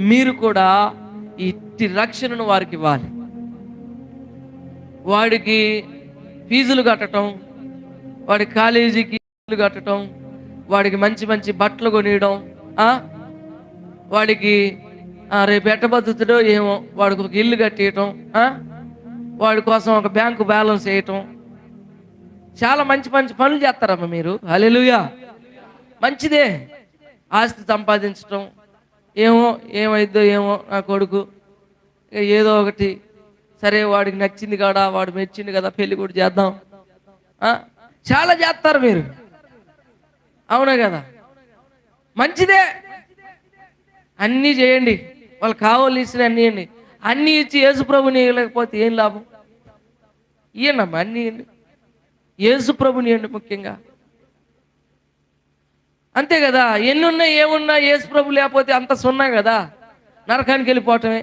మీరు కూడా ఇట్టి రక్షణను వారికి ఇవ్వాలి. వాడికి ఫీజులు కట్టడం, వాడి కాలేజీకి ఫీజులు కట్టడం, వాడికి మంచి మంచి బట్టలు కొనియడం, వాడికి రేపు ఎట్ట బతుకుతాడో ఏమో వాడికి ఒక ఇల్లు కట్టేయటం, వాడి కోసం ఒక బ్యాంకు బ్యాలెన్స్ వేయటం, చాలా మంచి మంచి పనులు చేస్తారమ్మా మీరు. హల్లెలూయా, మంచిదే. ఆస్తి సంపాదించటం, ఏమైద్దో ఏమో నా కొడుకు, ఏదో ఒకటి సరే వాడికి నచ్చింది కాడా, వాడు మెచ్చింది కదా, పెళ్లి కూడా చేద్దాం, చాలా చేస్తారు మీరు. అవునా కదా? మంచిదే, అన్నీ చేయండి, వాళ్ళు కావాల్సిన అన్నీ ఇవ్వండి. అన్నీ ఇచ్చి యేసుప్రభుని ఇవ్వలేకపోతే ఏం లాభం? ఇవ్వండమ్మా, అన్నీ ఇవ్వండి, యేసుప్రభుని ఇవ్వండి ముఖ్యంగా. అంతే కదా? ఎన్నున్నా ఏమున్నా యేసుప్రభు లేకపోతే అంత సున్నా కదా, నరకానికి వెళ్ళిపోవటమే.